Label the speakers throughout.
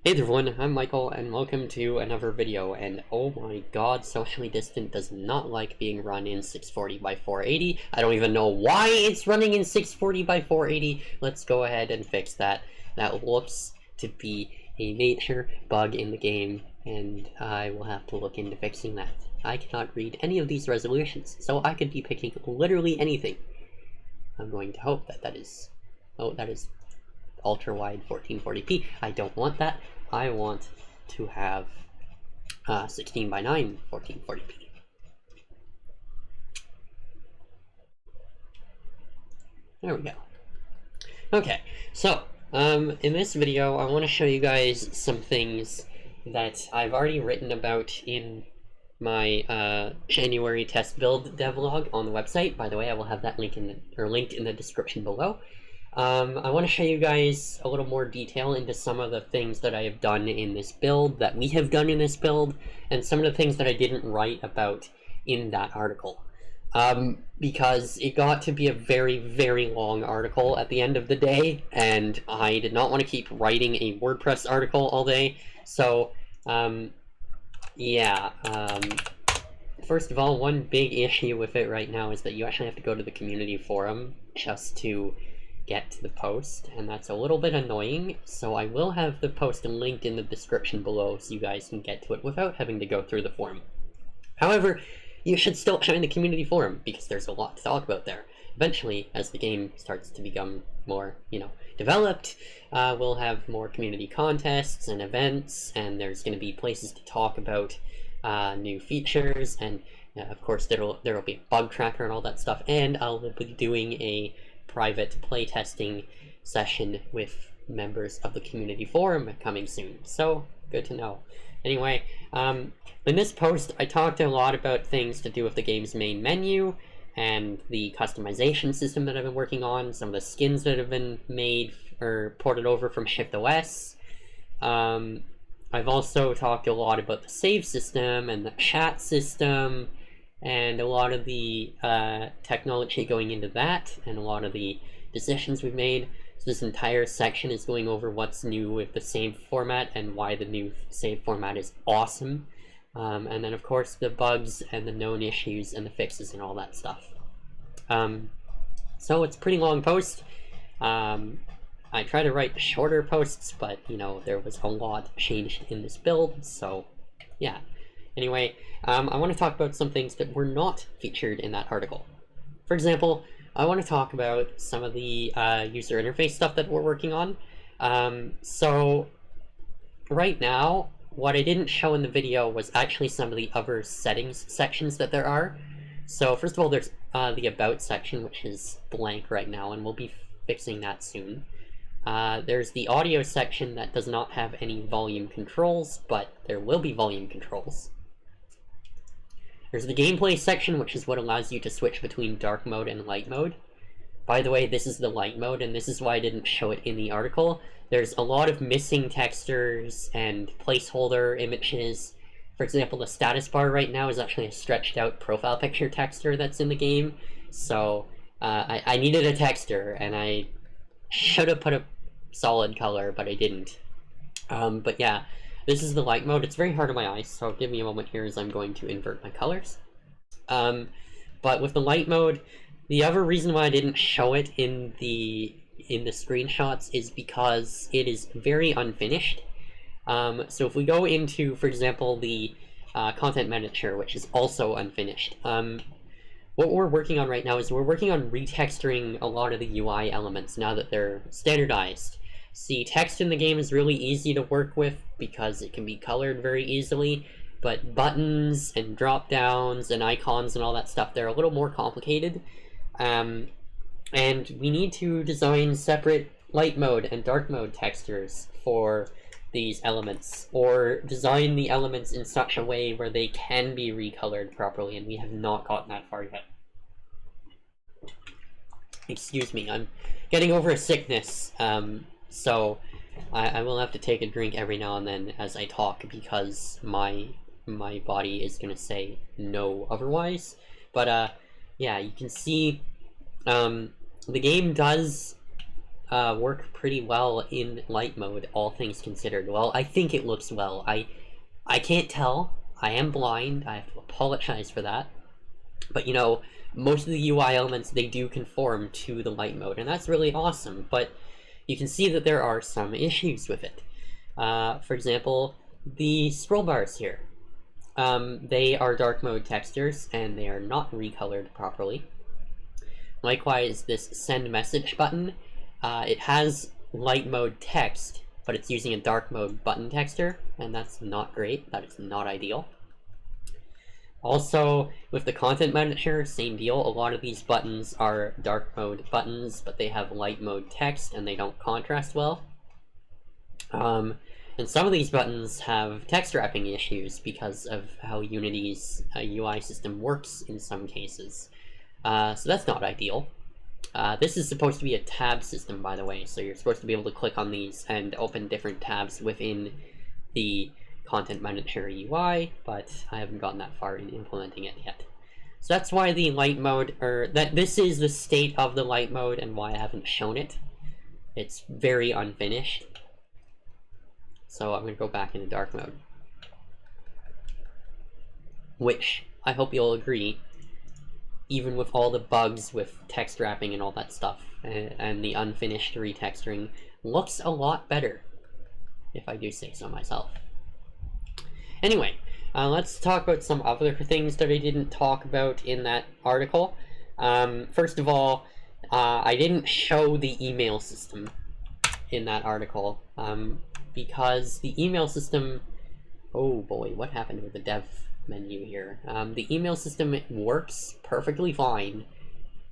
Speaker 1: Hey there everyone, I'm Michael, and welcome to another video, and oh my god, Socially Distant does not like being run in 640 by 480. I don't even know why it's running in 640 by 480. Let's go ahead and fix that. That looks to be a major bug in the game, and I will have to look into fixing that. I cannot read any of these resolutions, so I could be picking literally anything. I'm going to hope that that is... oh, that is ultra wide 1440p. I don't want that. I want to have 16 by 9 1440p. There we go. Okay, so in this video I want to show you guys some things that I've already written about in my January test build devlog on the website. By the way, I will have that linked in the description below. I want to show you guys a little more detail into some of the things that I have done in this build, that we have done in this build, and some of the things that I didn't write about in that article. Because it got to be a very, very long article at the end of the day, and I did not want to keep writing a WordPress article all day, so, yeah. First of all, one big issue with it right now is that you actually have to go to the community forum just to get to the post, and that's a little bit annoying, so I will have the post linked in the description below so you guys can get to it without having to go through the forum. However, you should still join the community forum, because there's a lot to talk about there. Eventually, as the game starts to become more, developed, we'll have more community contests and events, and there's going to be places to talk about new features, and of course there'll be a bug tracker and all that stuff, and I'll be doing a private playtesting session with members of the community forum coming soon, so good to know. Anyway, in this post I talked a lot about things to do with the game's main menu and the customization system that I've been working on, some of the skins that have been made or ported over from ShiftOS. I've also talked a lot about the save system and the chat system, and a lot of the technology going into that, and a lot of the decisions we've made. So this entire section is going over what's new with the save format and why the new save format is awesome. And then of course the bugs and the known issues and the fixes and all that stuff. So it's a pretty long post. I try to write shorter posts, but there was a lot changed in this build, so yeah. Anyway, I want to talk about some things that were not featured in that article. For example, I want to talk about some of the user interface stuff that we're working on. So right now, what I didn't show in the video was actually some of the other settings sections that there are. So first of all, there's the About section, which is blank right now, and we'll be fixing that soon. There's the Audio section that does not have any volume controls, but there will be volume controls. There's the Gameplay section, which is what allows you to switch between dark mode and light mode. By the way, this is the light mode, and this is why I didn't show it in the article. There's a lot of missing textures and placeholder images. For example, the status bar right now is actually a stretched out profile picture texture that's in the game. So I needed a texture, and I should have put a solid color, but I didn't. But yeah, this is the light mode. It's very hard on my eyes, so give me a moment here as I'm going to invert my colors. But with the light mode, the other reason why I didn't show it in the screenshots is because it is very unfinished. So if we go into, for example, the content manager, which is also unfinished, what we're working on right now is we're working on retexturing a lot of the UI elements now that they're standardized. See, text in the game is really easy to work with because it can be colored very easily, but buttons and drop downs and icons and all that stuff, they're a little more complicated. And we need to design separate light mode and dark mode textures for these elements, or design the elements in such a way where they can be recolored properly, and we have not gotten that far yet. Excuse me, I'm getting over a sickness, so I will have to take a drink every now and then as I talk, because my body is gonna say no otherwise. But yeah, you can see the game does work pretty well in light mode, all things considered. Well, I think it looks well. I can't tell. I am blind. I have to apologize for that. But you know, most of the UI elements, they do conform to the light mode, and that's really awesome. But you can see that there are some issues with it. For example, the scroll bars here. They are dark mode textures, and they are not recolored properly. Likewise, this send message button, it has light mode text, but it's using a dark mode button texture, and that's not great. That is not ideal. Also, with the content manager, same deal. A lot of these buttons are dark mode buttons, but they have light mode text, and they don't contrast well. And some of these buttons have text wrapping issues because of how Unity's UI system works in some cases. So that's not ideal. This is supposed to be a tab system, by the way, so you're supposed to be able to click on these and open different tabs within the content manager UI, but I haven't gotten that far in implementing it yet. So that's why the light mode, this is the state of the light mode and why I haven't shown it. It's very unfinished. So I'm going to go back into dark mode. Which, I hope you'll agree, even with all the bugs with text wrapping and all that stuff, and the unfinished retexturing, looks a lot better, if I do say so myself. Anyway, let's talk about some other things that I didn't talk about in that article. First of all, I didn't show the email system in that article, because the email system, oh boy, what happened with the dev menu here? The email system works perfectly fine,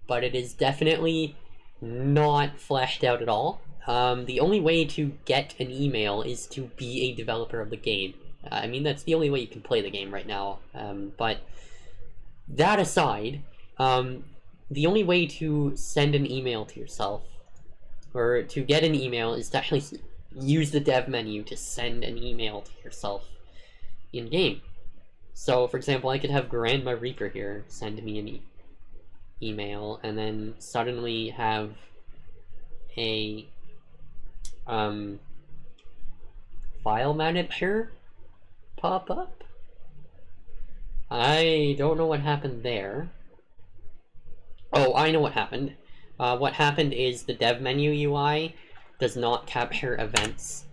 Speaker 1: but it is definitely not fleshed out at all. The only way to get an email is to be a developer of the game. I mean, that's the only way you can play the game right now. But that aside, the only way to send an email to yourself, or to get an email, is to actually use the dev menu to send an email to yourself in-game. So, for example, I could have Grandma Reaper here send me an email, and then suddenly have a file manager pop up. I don't know what happened there. Oh, I know what happened. What happened is the dev menu UI does not capture events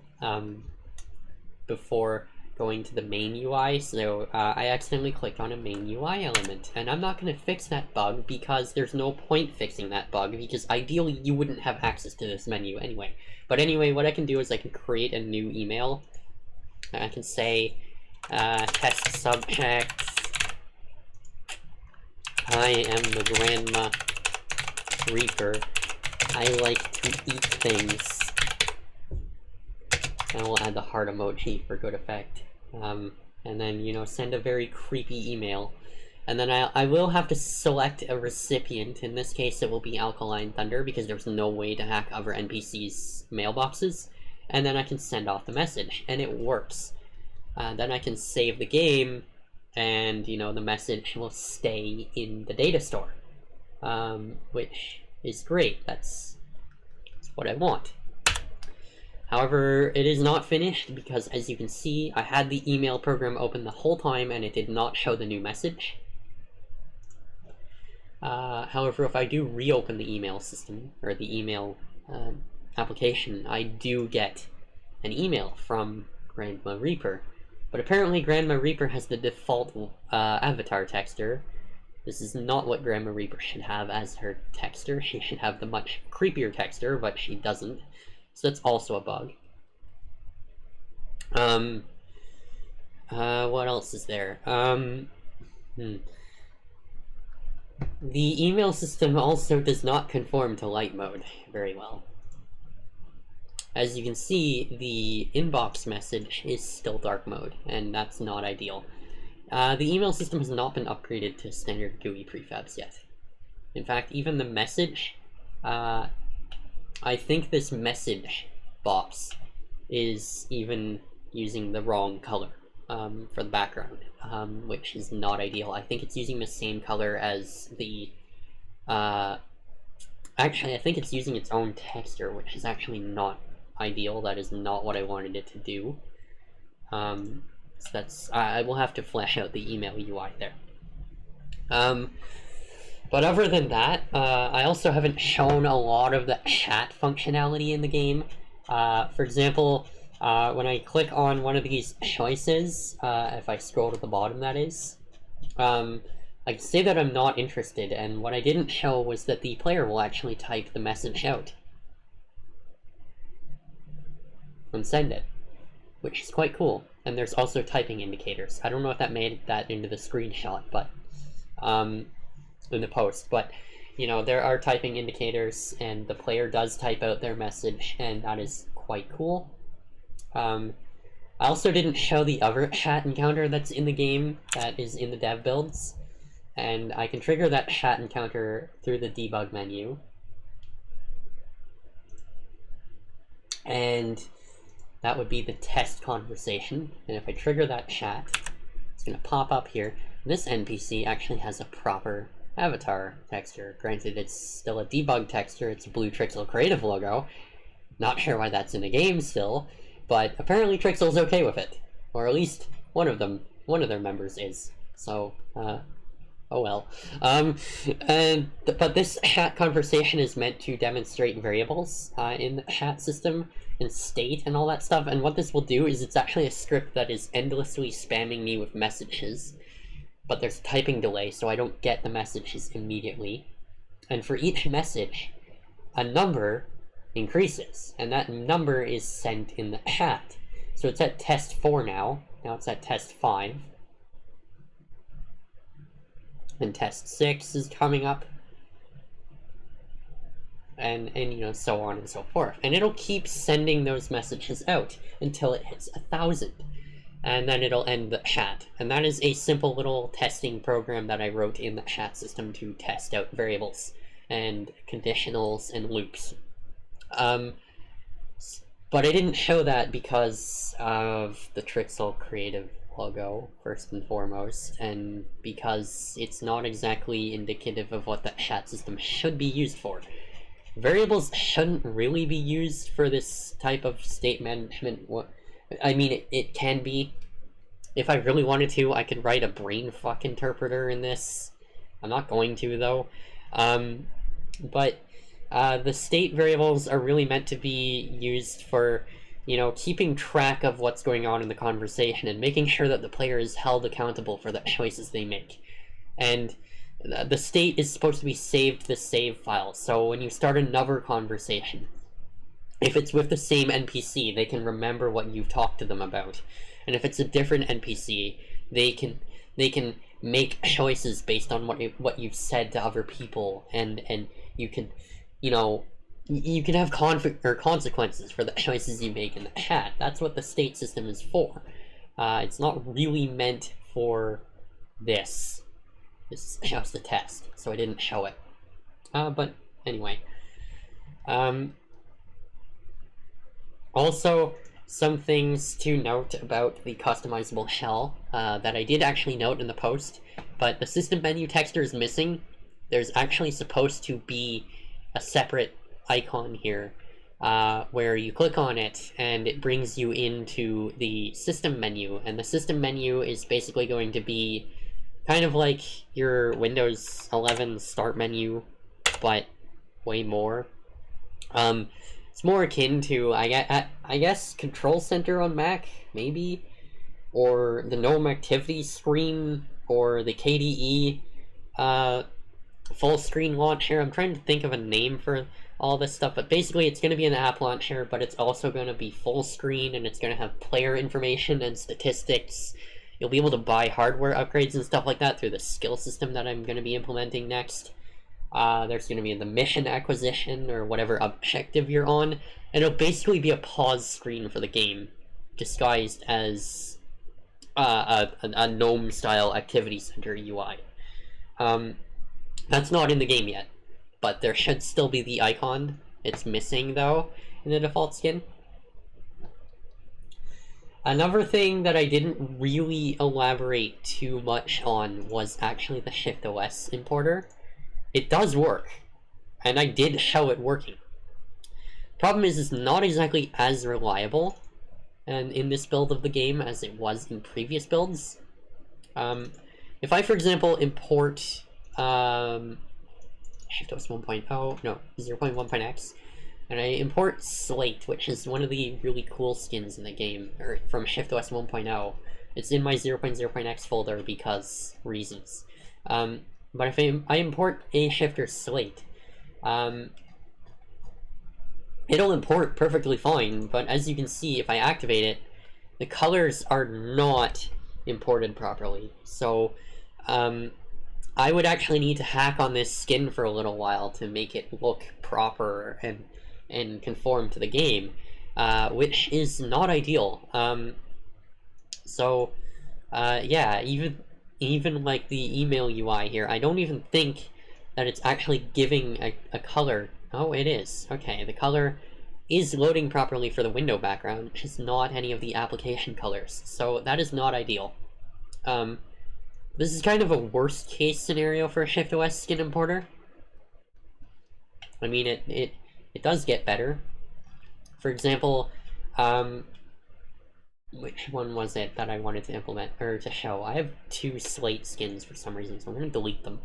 Speaker 1: before going to the main UI, so I accidentally clicked on a main UI element, and I'm not going to fix that bug because there's no point fixing that bug, because ideally you wouldn't have access to this menu anyway. But anyway, what I can do is I can create a new email. I can say, test subject, I am the Grandma Reaper, I like to eat things. And we'll add the heart emoji for good effect. And then, you know, send a very creepy email. And then I will have to select a recipient. In this case, it will be Alkaline Thunder, because there's no way to hack other NPCs' mailboxes. And then I can send off the message, and it works. Then I can save the game, and, you know, the message will stay in the data store. Which is great. That's what I want. However, it is not finished because, as you can see, I had the email program open the whole time and it did not show the new message. However, if I do reopen the email system, or the email application, I do get an email from Grandma Reaper. But apparently Grandma Reaper has the default avatar texture. This is not what Grandma Reaper should have as her texture. She should have the much creepier texture, but she doesn't. So that's also a bug. What else is there? The email system also does not conform to light mode very well. As you can see, the inbox message is still dark mode, and that's not ideal. The email system has not been upgraded to standard GUI prefabs yet. In fact, even the message, I think this message box is even using the wrong color for the background, which is not ideal. I think it's using the same color as the Actually, I think it's using its own texture, which is actually not ideal. That is not what I wanted it to do. So that's, I will have to flesh out the email UI there. But other than that, I also haven't shown a lot of the chat functionality in the game. For example, when I click on one of these choices, if I scroll to the bottom, that is, I can say that I'm not interested, and what I didn't show was that the player will actually type the message out and send it, which is quite cool. And there's also typing indicators. I don't know if that made that into the screenshot, but in the post, but you know, there are typing indicators, and the player does type out their message, and that is quite cool. I also didn't show the other chat encounter that's in the game that is in the dev builds, and I can trigger that chat encounter through the debug menu. And that would be the test conversation, and if I trigger that chat, it's going to pop up here. This NPC actually has a proper avatar texture. Granted, it's still a debug texture, it's a blue Trixel Creative logo. Not sure why that's in the game still, but apparently Trixel's okay with it. Or at least one of their members is. So, oh well. But this chat conversation is meant to demonstrate variables in the chat system, and state and all that stuff, and what this will do is it's actually a script that is endlessly spamming me with messages, but there's typing delay, so I don't get the messages immediately. And for each message, a number increases, and that number is sent in the chat. So it's at test 4 now it's at test 5. And test 6 is coming up. And you know, so on and so forth. And it'll keep sending those messages out until it hits 1,000. And then it'll end the chat. And that is a simple little testing program that I wrote in the chat system to test out variables and conditionals and loops. But I didn't show that because of the Trixel Creative logo, first and foremost, and because it's not exactly indicative of what the chat system should be used for. Variables shouldn't really be used for this type of state management. I mean, it can be. If I really wanted to, I could write a brainfuck interpreter in this. I'm not going to, though. But the state variables are really meant to be used for, you know, keeping track of what's going on in the conversation and making sure that the player is held accountable for the choices they make. And the state is supposed to be saved to the save file, so when you start another conversation, if it's with the same NPC, they can remember what you've talked to them about. And if it's a different NPC, they can make choices based on what you've said to other people, and you can, you know, you can have consequences for the choices you make in the chat. That's what the state system is for. It's not really meant for this. This is just a test, so I didn't show it. But anyway. Also, some things to note about the customizable shell that I did actually note in the post, but the system menu texture is missing. There's actually supposed to be a separate icon here where you click on it and it brings you into the system menu, and the system menu is basically going to be kind of like your Windows 11 start menu, but way more. It's more akin to, I guess, Control Center on Mac, maybe? Or the GNOME Activity screen, or the KDE full screen launcher. I'm trying to think of a name for all this stuff, but basically it's going to be an app launcher, but it's also going to be full screen, and it's going to have player information and statistics. You'll be able to buy hardware upgrades and stuff like that through the skill system that I'm going to be implementing next. There's going to be the mission acquisition, or whatever objective you're on, and it'll basically be a pause screen for the game, disguised as a GNOME-style Activity Center UI. That's not in the game yet, but there should still be the icon. It's missing, though, in the default skin. Another thing that I didn't really elaborate too much on was actually the ShiftOS Importer. It does work. and I did show it working. Problem is, it's not exactly as reliable and in this build of the game as it was in previous builds. If I, for example, import ShiftOS 1.0, no, 0.1.x, and I import Slate, which is one of the really cool skins in the game, or from ShiftOS 1.0. It's in my 0.0.x folder because reasons. But if I import a shifter Slate, it'll import perfectly fine, but as you can see, if I activate it, the colors are not imported properly. So I would actually need to hack on this skin for a little while to make it look proper and conform to the game, which is not ideal. Yeah, even like the email UI here, I don't even think that it's actually giving a color. Oh, it is. Okay, the color is loading properly for the window background, which is not any of the application colors, so that is not ideal. This is kind of a worst case scenario for a ShiftOS skin importer. I mean, it does get better. For example, which one was it that I wanted to implement, or to show? I have 2 Slate skins for some reason, so I'm going to delete them.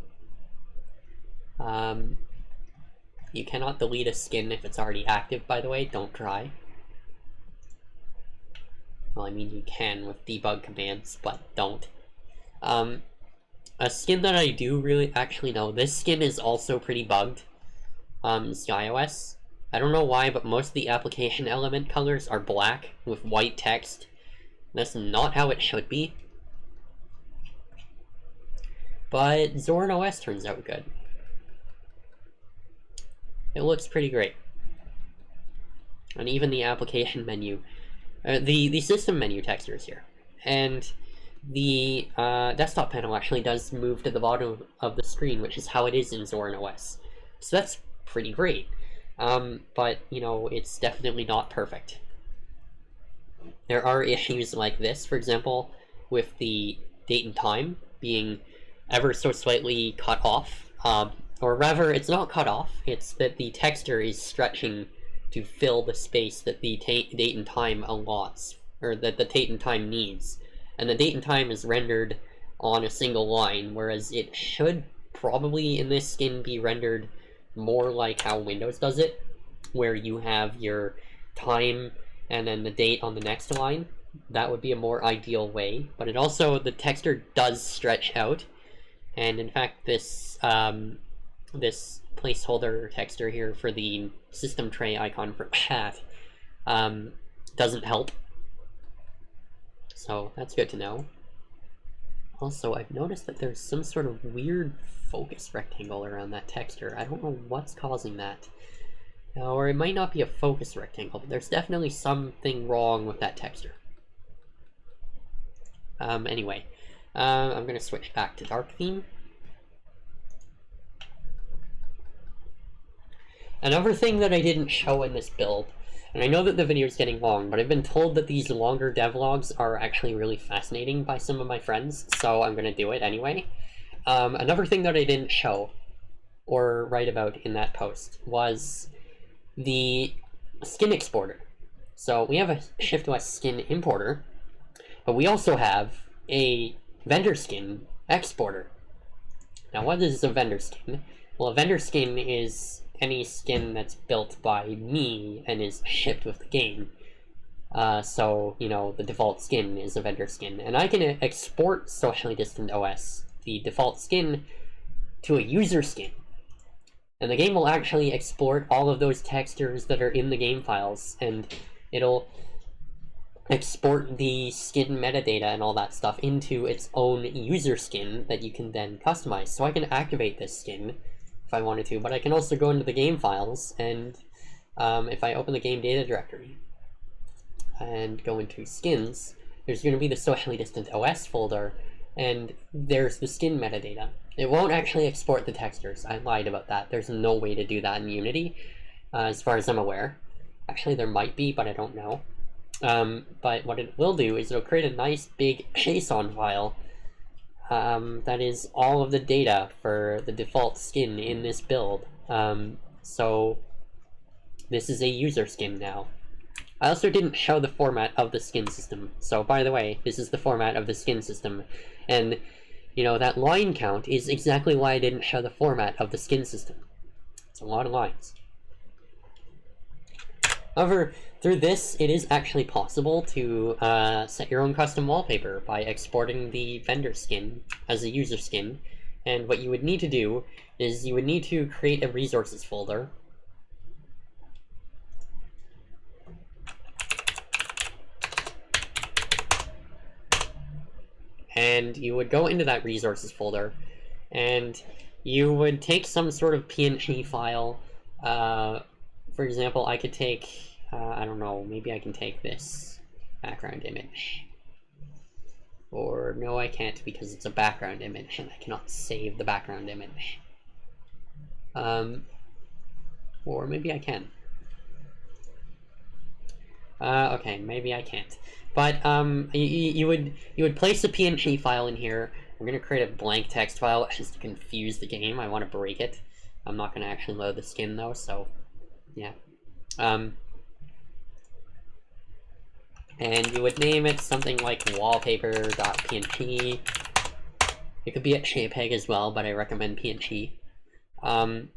Speaker 1: You cannot delete a skin if it's already active, by the way. Don't try. Well, I mean, you can with debug commands, but don't. A skin that I do really actually know, this skin is also pretty bugged. ShiftOS. I don't know why, but most of the application element colors are black with white text. That's not how it should be. But Zorin OS turns out good. It looks pretty great. And even the application menu, the system menu textures here. And the desktop panel actually does move to the bottom of the screen, which is how it is in Zorin OS. So that's pretty great. But, you know, it's definitely not perfect. There are issues like this, for example, with the date and time being ever so slightly cut off. Or rather, it's not cut off, it's that the texture is stretching to fill the space that the date and time allots, or that the date and time needs. And the date and time is rendered on a single line, whereas it should probably in this skin be rendered more like how Windows does it, where you have your time and then the date on the next line. That would be a more ideal way, but it also, the texture does stretch out, and in fact this this placeholder texture here for the system tray icon for chat doesn't help. So that's good to know. Also, I've noticed that there's some sort of weird focus rectangle around that texture. I don't know what's causing that. Or it might not be a focus rectangle, but there's definitely something wrong with that texture. Anyway, I'm going to switch back to dark theme. Another thing that I didn't show in this build, and I know that the video is getting long, but I've been told that these longer devlogs are actually really fascinating by some of my friends, so I'm going to do it anyway. Another thing that I didn't show, or write about in that post, was the skin exporter. So we have a ShiftOS skin importer, but we also have a vendor skin exporter. Now, what is a vendor skin? Well, a vendor skin is any skin that's built by me and is shipped with the game. So, you know, the default skin is a vendor skin. And I can export Socially Distant OS, the default skin, to a user skin. And the game will actually export all of those textures that are in the game files, and it'll export the skin metadata and all that stuff into its own user skin that you can then customize. So I can activate this skin if I wanted to, but I can also go into the game files, and if I open the game data directory and go into skins, there's going to be the Socially Distant OS folder, and there's the skin metadata. It won't actually export the textures. I lied about that. There's no way to do that in Unity, as far as I'm aware. Actually, there might be, but I don't know. But what it will do is it'll create a nice big JSON file that is all of the data for the default skin in this build. So this is a user skin now. I also didn't show the format of the skin system. So by the way, this is the format of the skin system. And, you know, that line count is exactly why I didn't show the format of the skin system. It's a lot of lines. However, through this, it is actually possible to set your own custom wallpaper by exporting the vendor skin as a user skin. And what you would need to do is you would need to create a resources folder. And you would go into that resources folder, and you would take some sort of PNG file. For example, I could take, I don't know, maybe I can take this background image. Or no, I can't, because it's a background image and I cannot save the background image. Or maybe I can. Okay, maybe I can't. But you would place a PNG file in here. We're gonna create a blank text file just to confuse the game. I want to break it. I'm not gonna actually load the skin though, so yeah. And you would name it something like wallpaper.png. It could be a JPEG as well, but I recommend PNG. And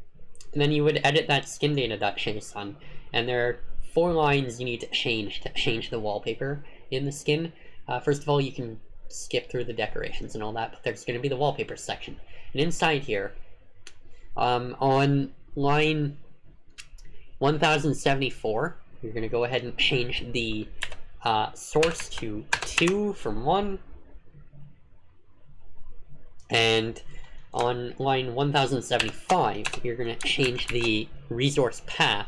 Speaker 1: then you would edit that skin data.json, and there are 4 lines you need to change the wallpaper in the skin. First of all, you can skip through the decorations and all that, but there's going to be the wallpaper section. And inside here, on line 1074, you're going to go ahead and change the source to 2 from 1. And on line 1075, you're going to change the resource path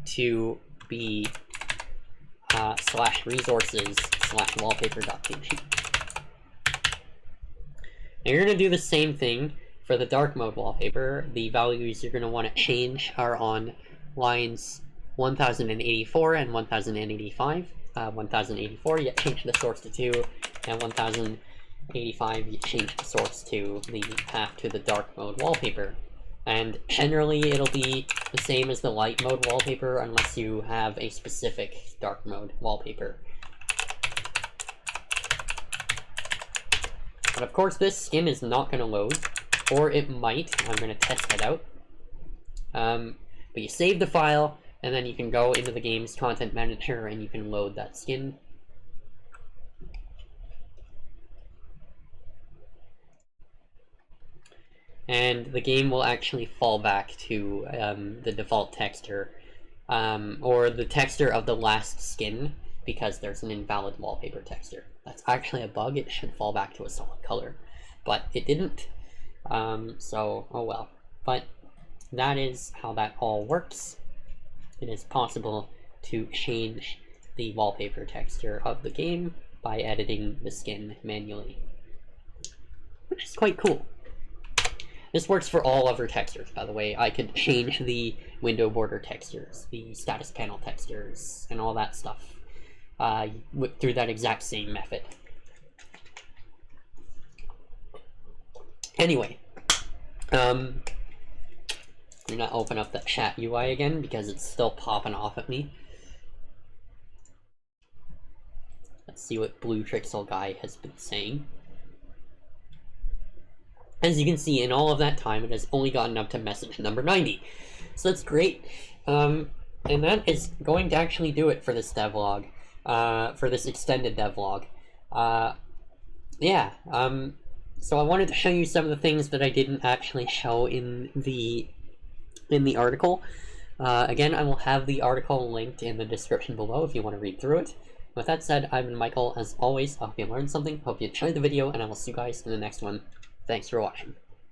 Speaker 1: to be /resources/wallpaper.png. And you're going to do the same thing for the dark mode wallpaper. The values you're going to want to change are on lines 1084 and 1085. 1084, you change the source to 2, and 1085, you change the source to the path to the dark mode wallpaper. And generally, it'll be the same as the light mode wallpaper unless you have a specific dark mode wallpaper. But of course, this skin is not going to load, or it might. I'm going to test it out. But you save the file, and then you can go into the game's content manager and you can load that skin. And the game will actually fall back to the default texture, or the texture of the last skin, because there's an invalid wallpaper texture. That's actually a bug. It should fall back to a solid color, but it didn't. So, oh well. But that is how that all works. It is possible to change the wallpaper texture of the game by editing the skin manually, which is quite cool. This works for all other textures, by the way. I could change the window border textures, the status panel textures, and all that stuff through that exact same method. Anyway, I'm gonna open up the chat UI again because it's still popping off at me. Let's see what Blue Trixel Guy has been saying. As you can see, in all of that time, it has only gotten up to message number 90. So that's great. And that is going to actually do it for this devlog, for this extended devlog. Yeah, so I wanted to show you some of the things that I didn't actually show in the article. Again, I will have the article linked in the description below if you want to read through it. With that said, I've been Michael. As always, I hope you learned something, hope you enjoyed the video, and I will see you guys in the next one. Thanks for watching.